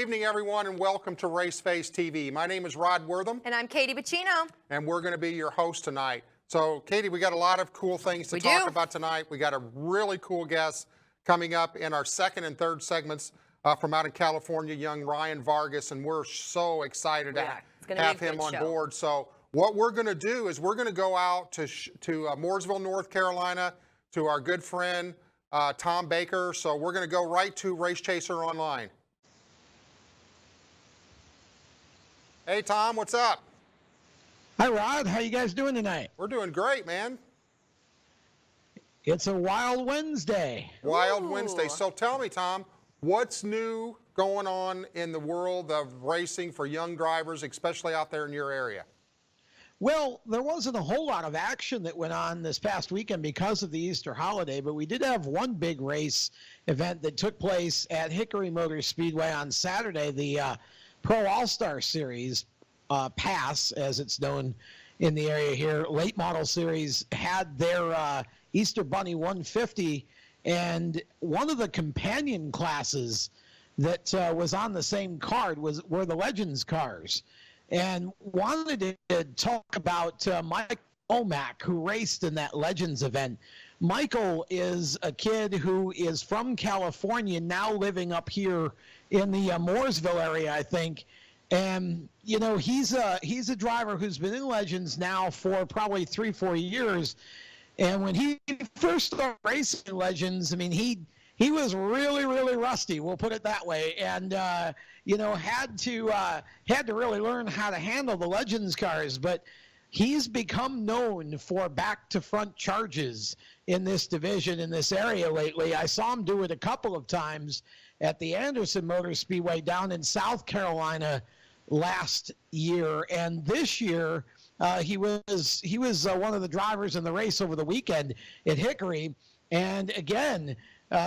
evening, everyone, and welcome to Raceface TV. My name is Rod Wortham. And I'm Katie Bacino. And we're going to be your host tonight. So, Katie, we got a lot of cool things to talk about tonight. We got a really cool guest coming up in our second and third segments from out in California, young Ryan Vargas, and we're so excited to have him on board. So what we're going to do is we're going to go out to Mooresville, North Carolina, to our good friend Tom Baker. So we're going to go right to Race Chaser Online. Hey, Tom, what's up? Hi, Rod. How you guys doing tonight? We're doing great, man. It's a wild Wednesday. Wild Wednesday. So tell me, Tom, what's new going on in the world of racing for young drivers, especially out there in your area? Well, there wasn't a whole lot of action that went on this past weekend because of the Easter holiday, but we did have one big race event that took place at Hickory Motor Speedway on Saturday, the Pro All-Star Series, PASS, as it's known in the area here. Late Model Series had their Easter Bunny 150, and one of the companion classes that was on the same card were the Legends cars. And wanted to talk about Mike Omack, who raced in that Legends event. Michael is a kid who is from California, now living up here in the Mooresville area, I think. And, you know, he's a driver who's been in Legends now for probably 3-4 years. And when he first started racing Legends, I mean, he was really, really rusty, we'll put it that way. And, you know, had to really learn how to handle the Legends cars. But he's become known for back-to-front charges in this division, in this area lately. I saw him do it a couple of times at the Anderson Motor Speedway down in South Carolina last year. And this year, he was one of the drivers in the race over the weekend at Hickory. And again,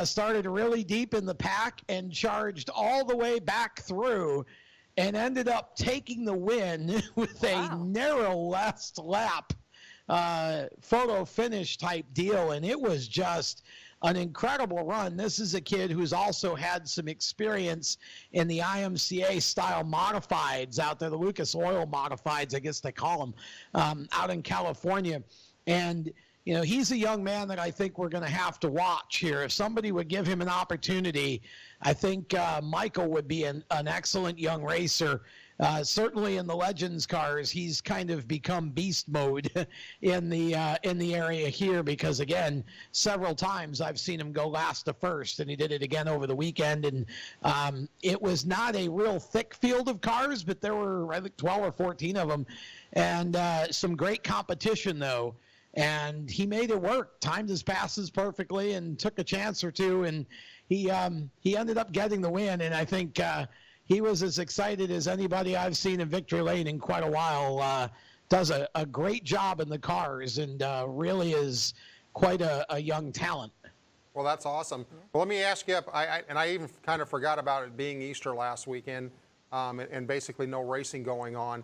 started really deep in the pack and charged all the way back through and ended up taking the win with a narrow last lap photo finish type deal. And it was just an incredible run. This is a kid who's also had some experience in the IMCA style modifieds out there, the Lucas Oil modifieds, I guess they call them, out in California. And you know, he's a young man that I think we're going to have to watch here. If somebody would give him an opportunity, I think Michael would be an excellent young racer. Certainly in the Legends cars, he's kind of become beast mode in the area here because, again, several times I've seen him go last to first, and he did it again over the weekend. And it was not a real thick field of cars, but there were, I think, 12 or 14 of them. And some great competition, though. And he made it work, timed his passes perfectly and took a chance or two. And he ended up getting the win. And I think he was as excited as anybody I've seen in Victory Lane in quite a while. Does a great job in the cars and really is quite a young talent. Well, that's awesome. Well, let me ask you, I even kind of forgot about it being Easter last weekend and basically no racing going on.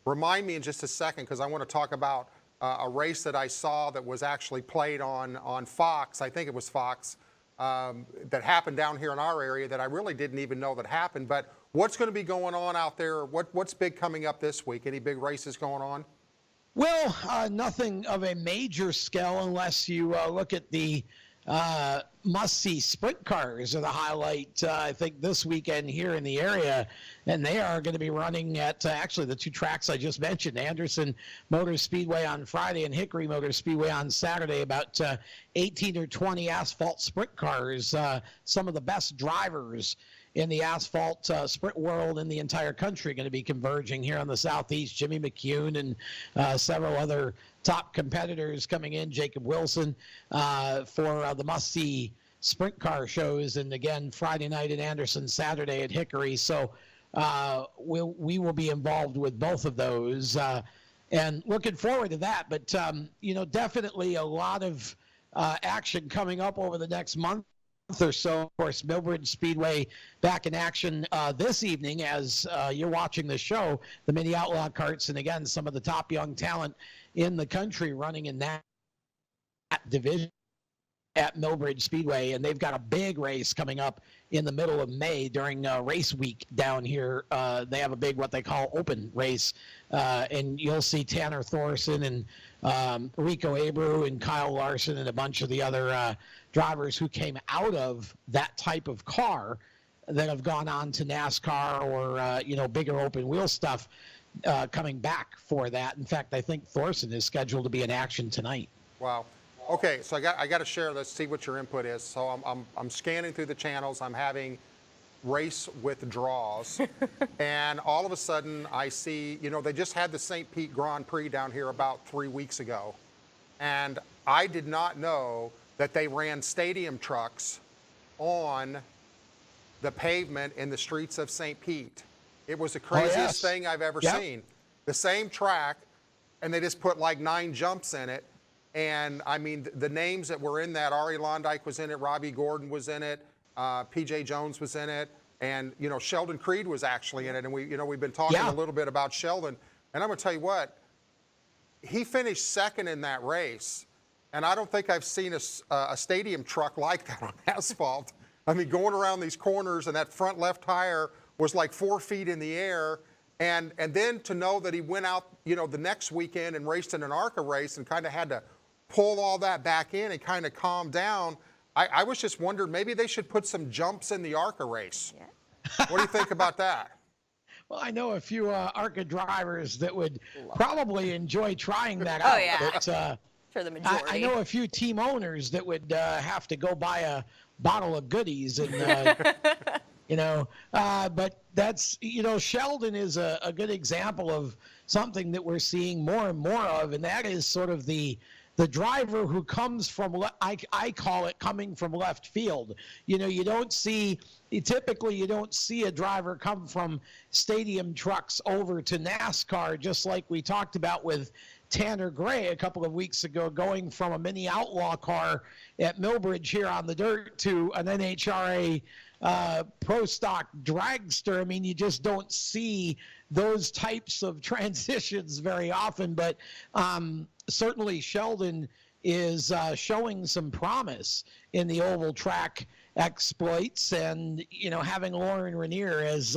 Remind me in just a second, because I want to talk about a race that I saw that was actually played on Fox. I think it was Fox. That happened down here in our area that I really didn't even know that happened. But what's going to be going on out there? What's big coming up this week? Any big races going on? Well, nothing of a major scale unless you look at the must-see sprint cars are the highlight, I think, this weekend here in the area. And they are going to be running at actually the two tracks I just mentioned, Anderson Motor Speedway on Friday and Hickory Motor Speedway on Saturday. About 18 or 20 asphalt sprint cars, some of the best drivers in the asphalt sprint world in the entire country going to be converging here on the Southeast. Jimmy McCune and several other top competitors coming in, Jacob Wilson, for the must-see sprint car shows. And again, Friday night at Anderson, Saturday at Hickory. So we will be involved with both of those and looking forward to that. But, you know, definitely a lot of action coming up over the next month or so. Of course, Millbridge Speedway back in action this evening as you're watching the show, the Mini Outlaw Karts, and again, some of the top young talent in the country running in that division. at Millbridge Speedway, and they've got a big race coming up in the middle of May during race week down here. They have a big, what they call open race, and you'll see Tanner Thorson and Rico Abreu and Kyle Larson and a bunch of the other drivers who came out of that type of car that have gone on to NASCAR or bigger open wheel stuff coming back for that. In fact, I think Thorson is scheduled to be in action tonight. Wow. Okay, so I got to share this, see what your input is. So I'm scanning through the channels. I'm having race withdrawals, and all of a sudden I see, they just had the St. Pete Grand Prix down here about 3 weeks ago, and I did not know that they ran stadium trucks on the pavement in the streets of St. Pete. It was the craziest thing I've ever seen. The same track, and they just put like 9 jumps in it. And I mean, the names that were in that, Ari Londike was in it, Robbie Gordon was in it, PJ Jones was in it, and Sheldon Creed was actually in it. And we've been talking a little bit about Sheldon. And I'm gonna tell you what, he finished second in that race. And I don't think I've seen a stadium truck like that on asphalt. I mean, going around these corners, and that front left tire was like 4 feet in the air. And then to know that he went out, the next weekend and raced in an ARCA race and kind of had to pull all that back in and kind of calm down. I was just wondering, maybe they should put some jumps in the ARCA race. Yeah. What do you think about that? Well, I know a few ARCA drivers that would probably enjoy trying that out. Oh, yeah. But, for the majority. I know a few team owners that would have to go buy a bottle of goodies and but that's, Sheldon is a good example of something that we're seeing more and more of, and that is sort of the driver who comes from, I call it coming from left field. Typically you don't see a driver come from stadium trucks over to NASCAR, just like we talked about with Tanner Gray a couple of weeks ago, going from a mini outlaw car at Millbridge here on the dirt to an NHRA pro stock dragster. I mean, you just don't see those types of transitions very often, but certainly Sheldon is showing some promise in the oval track exploits, and having Lauren Rainier as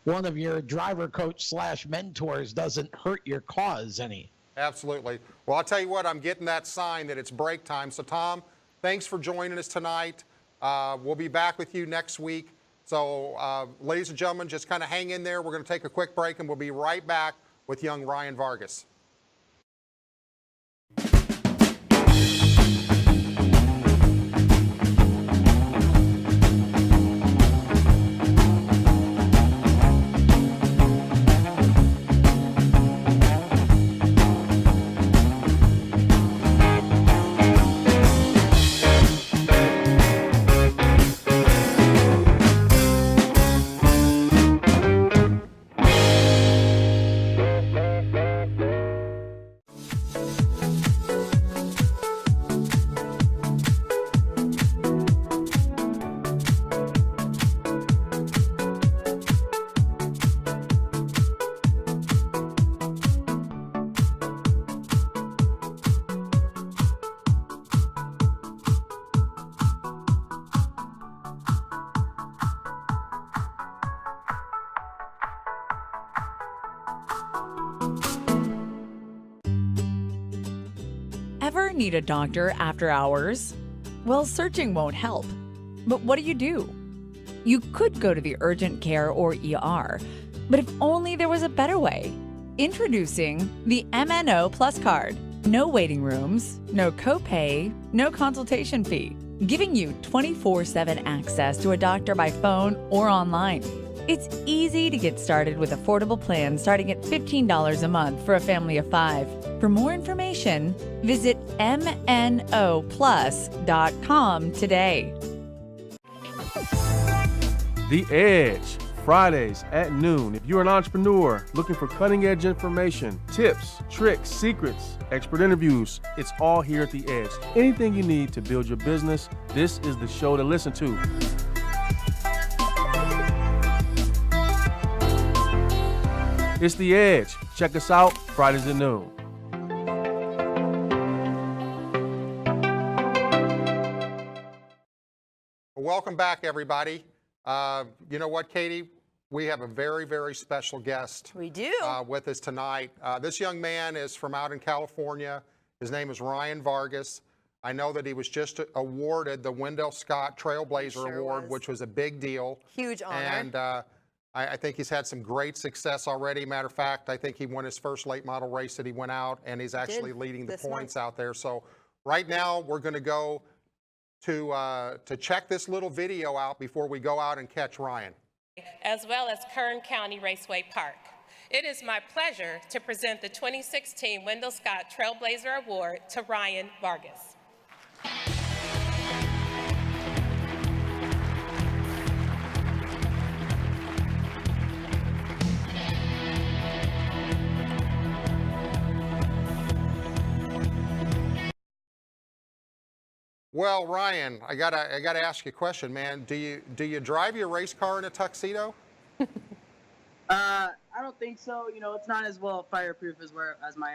one of your driver coach / mentors doesn't hurt your cause any. Absolutely. Well, I'll tell you what, I'm getting that sign that it's break time. So Tom, thanks for joining us tonight. We'll be back with you next week. So ladies and gentlemen, just kind of hang in there. We're going to take a quick break, and we'll be right back with young Ryan Vargas. Ever need a doctor after hours? Well, searching won't help. But what do? You could go to the urgent care or ER, but if only there was a better way. Introducing the MNO Plus card. No waiting rooms, no copay, no consultation fee, giving you 24/7 access to a doctor by phone or online. It's easy to get started with affordable plans starting at $15 a month for a family of 5. For more information, visit mnoplus.com today. The Edge, Fridays at noon. If you're an entrepreneur looking for cutting-edge information, tips, tricks, secrets, expert interviews, it's all here at The Edge. Anything you need to build your business, this is the show to listen to. It's The Edge. Check us out Fridays at noon. Well, welcome back, everybody. You know what, Katie? We have a very, very special guest. We do. With us tonight. This young man is from out in California. His name is Ryan Vargas. I know that he was just awarded the Wendell Scott Trailblazer Award, which was a big deal. Huge honor. And I think he's had some great success already. Matter of fact, I think he won his first late model race that he went out, and he's actually leading the points out there. So right now, we're going to go to check this little video out before we go out and catch Ryan. As well as Kern County Raceway Park. It is my pleasure to present the 2016 Wendell Scott Trailblazer Award to Ryan Vargas. Well, Ryan, I gotta ask you a question, man. Do you drive your race car in a tuxedo? I don't think so. You know, it's not as well fireproof as my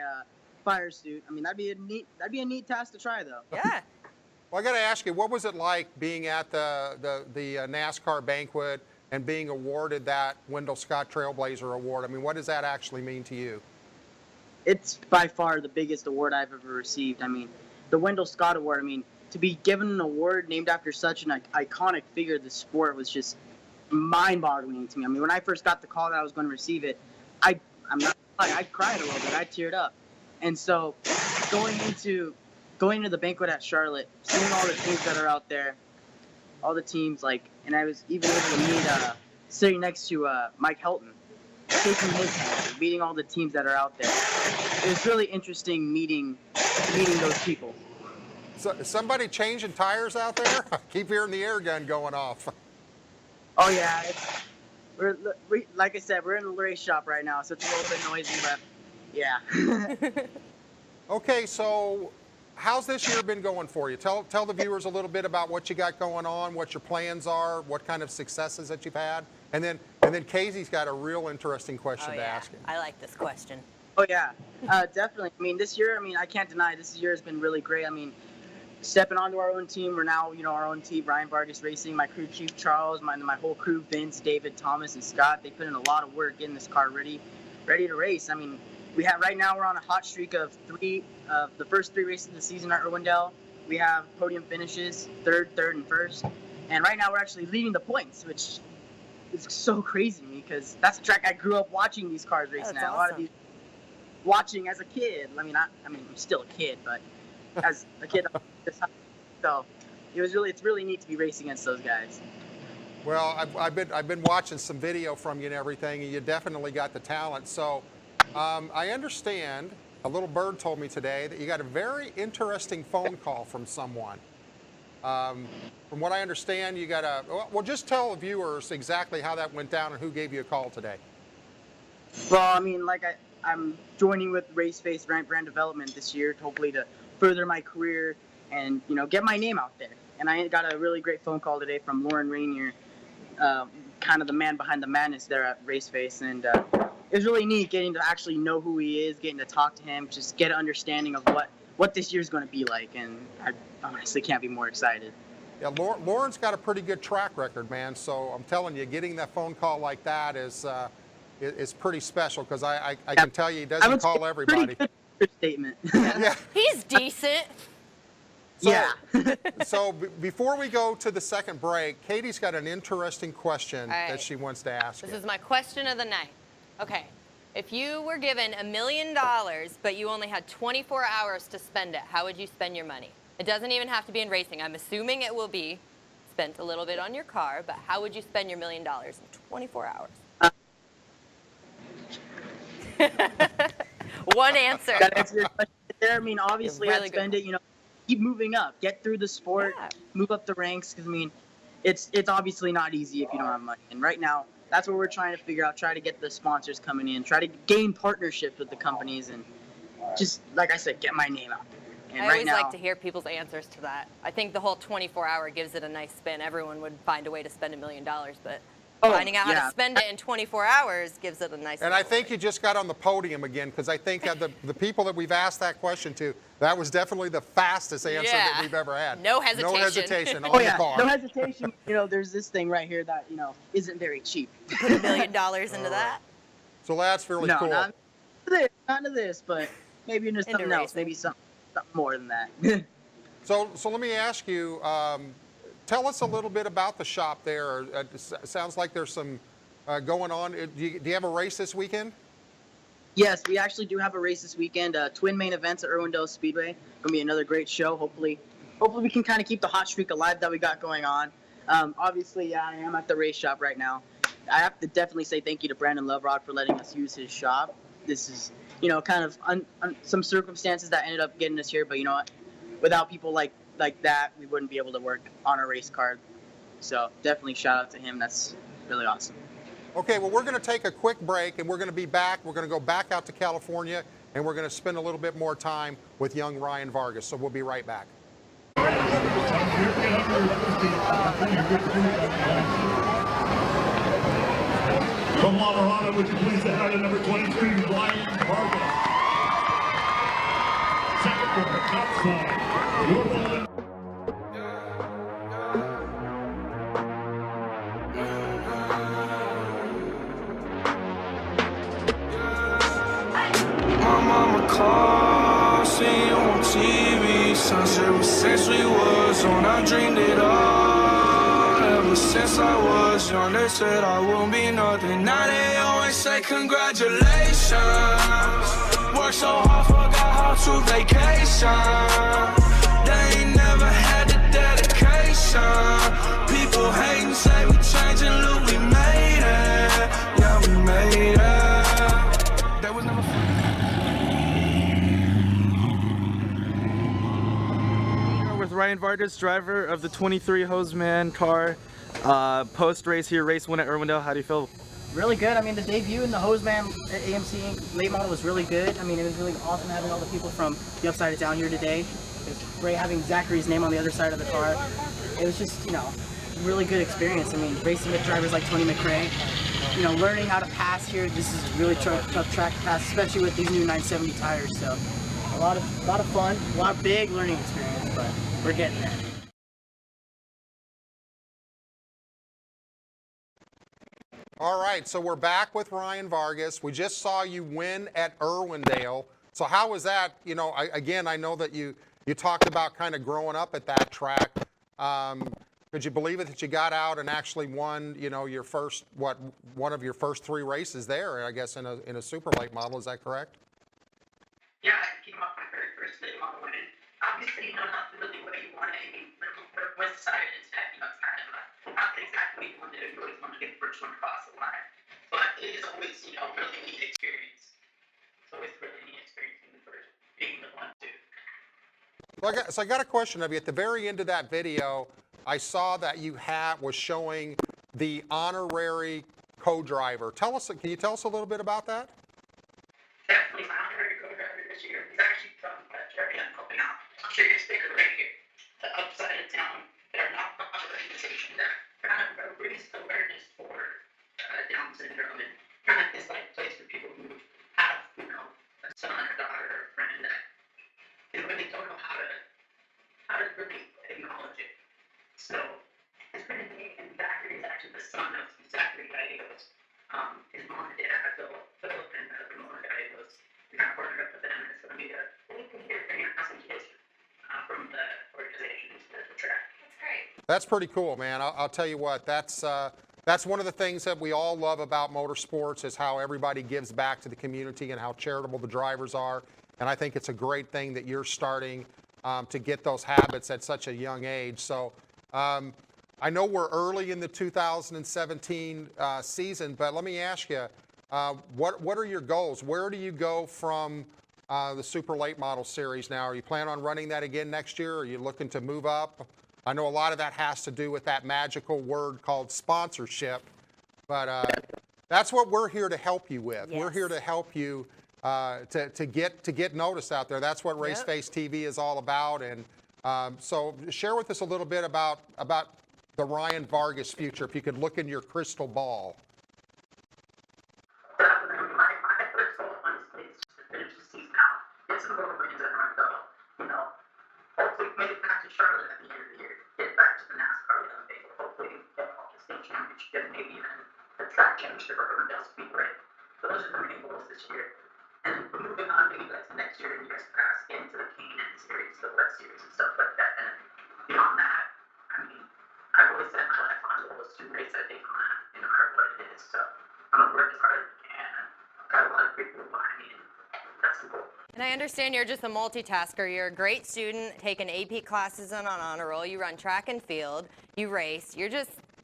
fire suit. I mean, that'd be a neat task to try, though. Yeah. Well, I got to ask you, what was it like being at the NASCAR banquet and being awarded that Wendell Scott Trailblazer Award? I mean, what does that actually mean to you? It's by far the biggest award I've ever received. I mean, the Wendell Scott Award. I mean, to be given an award named after such an iconic figure of the sport was just mind-boggling to me. I mean, when I first got the call that I was going to receive it, I cried a little bit. I teared up. And so going into the banquet at Charlotte, seeing all the teams that are out there, all the teams, and I was even able to meet sitting next to Mike Helton, shaking his hand, meeting all the teams that are out there. It was really interesting meeting those people. So, somebody changing tires out there? I keep hearing the air gun going off. Oh yeah, like I said, we're in the race shop right now, so it's a little bit noisy, but yeah. Okay, so how's this year been going for you? Tell the viewers a little bit about what you got going on, what your plans are, what kind of successes that you've had, and then Casey's got a real interesting question to ask you. I like this question. Oh yeah, definitely. I mean, this year, I can't deny this year has been really great. I mean, stepping onto our own team, we're now, our own team, Ryan Vargas Racing, my crew chief Charles, my whole crew, Vince, David, Thomas, and Scott. They put in a lot of work getting this car ready to race. I mean, right now we're on a hot streak of the first three races of the season at Wendell. We have podium finishes, third, and first. And right now we're actually leading the points, which is so crazy to me because that's a track I grew up watching these cars racing at. Awesome. A lot of these watching as a kid. I mean, I'm still a kid, but as a kid, so it's really neat to be racing against those guys. Well, I've been watching some video from you and everything, and you definitely got the talent. So I understand, a little bird told me today that you got a very interesting phone call from someone. From what I understand, you got well, just tell the viewers exactly how that went down and who gave you a call today. Well, I mean, I'm joining with Raceface brand development this year, hopefully to further my career and, get my name out there. And I got a really great phone call today from Lauren Rainier, kind of the man behind the madness there at Raceface. And it was really neat getting to actually know who he is, getting to talk to him, just get an understanding of what this year's going to be like. And I honestly can't be more excited. Yeah, Lauren's got a pretty good track record, man. So I'm telling you, getting that phone call like that is pretty special because I can tell you he doesn't call everybody. Pretty good statement. Yeah. He's decent. So, yeah. So before we go to the second break, Katie's got an interesting question right. that she wants to ask This you. is my question of the night. Okay. If you were given $1 million, but you only had 24 hours to spend it, how would you spend your money? It doesn't even have to be in racing. I'm assuming it will be spent a little bit on your car, but how would you spend your $1 million in 24 hours? One answer. That answers your question there. I mean, obviously, Really I'd spend it, keep moving up, get through the sport, move up the ranks. Because, I mean, it's obviously not easy if you don't have money. And right now, that's what we're trying to figure out, try to get the sponsors coming in, try to gain partnerships with the companies, and just, like I said, get my name out there. And I right always now, like to hear people's answers to that. I think the whole 24-hour gives it a nice spin. Everyone would find a way to spend $1 million, but Oh, Finding out how yeah. to spend it in 24 hours gives it a nice. And I little think rate. you just got on the podium again, because I think that the people that we've asked that question to, that was definitely the fastest answer that Yeah. we've ever had. No No hesitation. hesitation on Oh the yeah, car. no hesitation. There's this thing right here that isn't very cheap. Put $1 million into that. So that's fairly No, cool. not into this, but maybe into something else. racing. Maybe something more than that. So let me ask you, tell us a little bit about the shop there. It sounds like there's some going on. Do you have a race this weekend? Yes, we actually do have a race this weekend. Twin main events at Irwindale Speedway. Gonna be another great show. Hopefully we can kind of keep the hot streak alive that we got going on. Obviously, yeah, I am at the race shop right now. I have to definitely say thank you to Brandon Loverod for letting us use his shop. This is, kind of some circumstances that ended up getting us here, but you know what? Without people like that, we wouldn't be able to work on a race car. So definitely shout out to him. That's really awesome. Okay, well, we're going to take a quick break, and we're going to be back. We're going to go back out to California, and we're going to spend a little bit more time with young Ryan Vargas. So we'll be right back. From La Mirada, would you please say hi to number 23, Ryan Vargas. Second from the top side, your ball. My mama called, seen you on TV. Sunset was since we was on, I dreamed it all. Ever since I was young, they said I won't be nothing. Now they always say congratulations. Worked so hard, forgot how to vacation. They ain't never had the dedication. People hating, say we changing, look, we made it. Yeah, we made it. That was never fun. With Ryan Vargas, driver of the 23 Hoseman car. Post race here, race 1 at Irwindale. How do you feel? Really good. I mean, the debut in the Hoseman AMC Inc. late model was really good. I mean, it was really awesome having all the people from the Upside of Town here today. It was great having Zachary's name on the other side of the car. It was just, really good experience. I mean, racing with drivers like Tony McRae, learning how to pass here. This is a really tough track to pass, especially with these new 970 tires. So, a lot of fun, a lot of big learning experience, but we're getting there. All right, so we're back with Ryan Vargas. We just saw you win at Irwindale. So how was that? I know that you talked about kind of growing up at that track. Could you believe it that you got out and actually won, your first, one of your first 3 races there, I guess, in a super late model, is that correct? Yeah, I came off my very first day model win. Obviously, not really what you want. I mean, with decided instead, it's kind of not exactly what you want to do. You always want to get the first one across the line. But it is always, really neat experience. It's always really neat experience in the first, being the one too. So I got a question of you. At the very end of that video, I saw that you was showing the honorary co-driver. Can you tell us a little bit about that? Definitely my honorary co-driver this year. He's actually from Jerry. I'm helping out. I'll show you a sticker right here. The Upside of Town. They're not a organization that kind of raised awareness for Down syndrome and kind of this place for people who have, a son or daughter or a friend that they really don't know how to really acknowledge it. So it's pretty neat. And Zachary is actually the son of Zachary Gallegos. His mom and dad, Philip and Ramona Gallegos. We kind of partnered up with them, and it's going to be a really cool year bringing out some kids from the organization to the track. That's great. That's pretty cool, man. I'll tell you what, that's one of the things that we all love about motorsports is how everybody gives back to the community and how charitable the drivers are. And I think it's a great thing that you're starting to get those habits at such a young age. So I know we're early in the 2017 season, but let me ask you, what are your goals? Where do you go from the Super Late Model Series now? Are you planning on running that again next year? Are you looking to move up? I know a lot of that has to do with that magical word called sponsorship, but that's what we're here to help you with. Yes. We're here to help you to get noticed out there. That's what Raceface TV is all about. And so share with us a little bit about the Ryan Vargas future, if you could look in your crystal ball? Definitely. My first goal, honestly, is just to finish the season out. Get some more wins under my belt. You know, hopefully make it back to Charlotte at the end of the year. Get back to the NASCAR we love, maybe. Hopefully get the state championship, maybe even the track championship or Urban Speedway. Those are the main goals this year. And moving on, maybe like to next year and years past, get into the K&N series, the West series, and stuff like that. And beyond that, I mean, I've always said my lifelong goal is to race at Daytona, no matter what it is. So I'm gonna work as hard as I can. I've got a lot of great people behind me, and that's the goal. And I understand you're just a multitasker. You're a great student, taking AP classes on honor roll. You run track and field. You race. You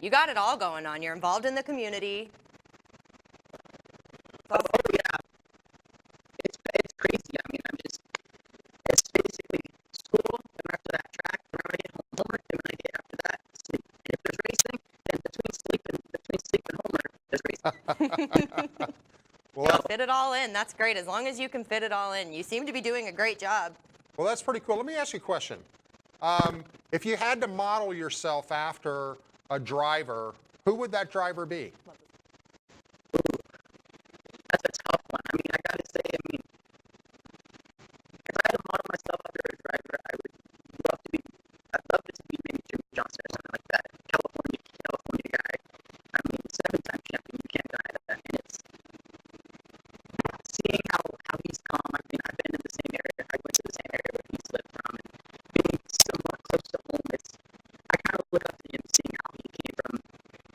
got it all going on. You're involved in the community. Oh yeah, it's crazy. I mean, it's basically school, and after that track, and when I get home, homework, and when I get after that, sleep. And if there's racing, then between sleep and homework, there's racing. Well, Fit it all in. That's great. As long as you can fit it all in. You seem to be doing a great job. well, that's pretty cool. Let me ask you a question. If you had to model yourself after a driver, who would that driver be? That's a tough one. I mean, I gotta say, if I had to model myself after a driver, I'd love it to be maybe Jimmy Johnson or something like that. California guy. I mean, 7-time champion, you can't deny that. And it's seeing how he's come. I mean, I've been in the same area. I went to the same area where he's lived from, and being somewhat close to home, I kind of look up to him, seeing how he came from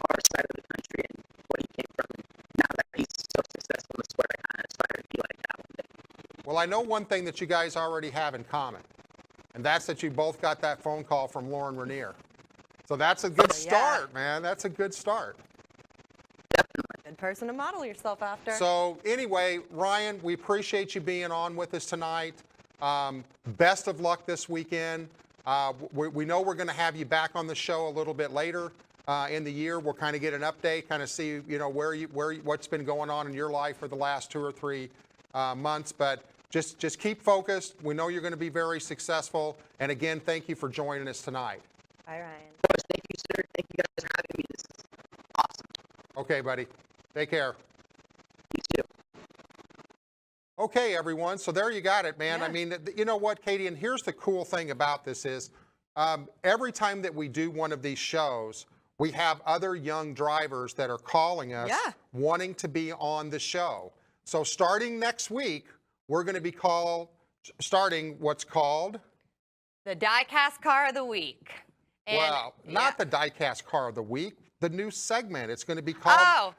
our side of the country and what he came from. And now that he's so successful in the sport, I kind of aspire to be like that one day. Well, I know one thing that you guys already have in common, and that's that you both got that phone call from Lauren Rainier. So that's a good start, man. That's a good start. Good person to model yourself after. So anyway, Ryan, we appreciate you being on with us tonight. Best of luck this weekend. We know we're going to have you back on the show a little bit later in the year. We'll kind of get an update, kind of see what's been going on in your life for the last 2 or 3 months. But just keep focused. We know you're going to be very successful. And again, thank you for joining us tonight. Bye, Ryan. Of course, thank you, sir. Thank you guys for having me. This is awesome. Okay, buddy. Take care. You too. Okay, everyone. So there you got it, man. Yeah. I mean, you know what, Katie? And here's the cool thing about this is every time that we do one of these shows, we have other young drivers that are calling us wanting to be on the show. So starting next week, we're going to be starting what's called The Diecast Car of the Week. And, well, not the Diecast Car of the Week, the new segment. It's going to be called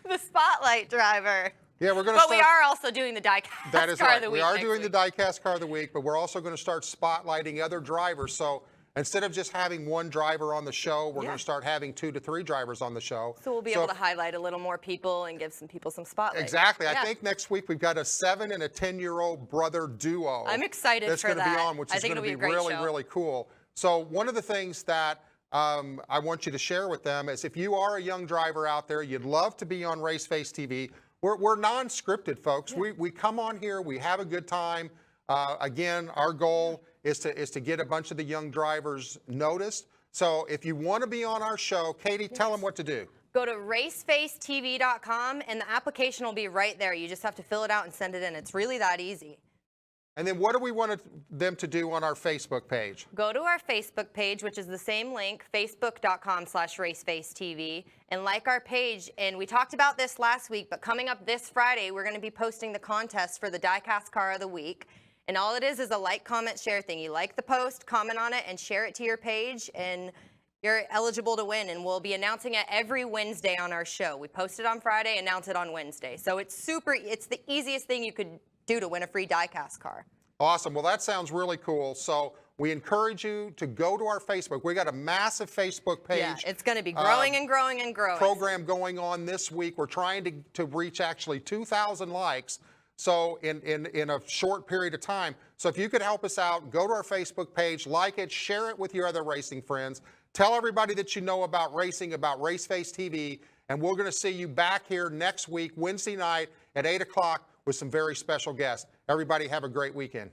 the Spotlight Driver. Yeah, we're going to But we are also doing the Diecast That is Car right. of the Week. We are next doing week. the Diecast Car of the Week, but we're also going to start spotlighting other drivers. So instead of just having one driver on the show, we're going to start having 2 to 3 drivers on the show. So we'll be able to highlight a little more people and give some people some spotlight. Exactly. Yeah. I think next week we've got a 7 and a 10-year-old brother duo. I'm excited that's for going to be that. on, which I is think going to it'll be be a great really, show. really cool. So one of the things that I want you to share with them is if you are a young driver out there, you'd love to be on Raceface TV. We're non-scripted, folks. Yeah. We come on here, we have a good time. Again, our goal is to get a bunch of the young drivers noticed. So if you want to be on our show, Katie, tell them what to do. Go to racefacetv.com and the application will be right there. You just have to fill it out and send it in. It's really that easy. And then what do we want them to do on our Facebook page? Go to our Facebook page, which is the same link, facebook.com/racefacetv, and like our page. And we talked about this last week, but coming up this Friday, we're going to be posting the contest for the Diecast Car of the Week. And all it is a like, comment, share thing. You like the post, comment on it, and share it to your page, and you're eligible to win. And we'll be announcing it every Wednesday on our show. We post it on Friday, announce it on Wednesday. So it's the easiest thing you could do to win a free diecast car. Awesome. Well, that sounds really cool. So we encourage you to go to our Facebook. We got a massive Facebook page. Yeah, it's going to be growing and growing and growing. Program going on this week. We're trying to reach actually 2,000 likes. So in a short period of time. So if you could help us out, go to our Facebook page, like it, share it with your other racing friends. Tell everybody that you know about racing, about Raceface TV. And we're going to see you back here next week, Wednesday night at 8 o'clock with some very special guests. Everybody have a great weekend.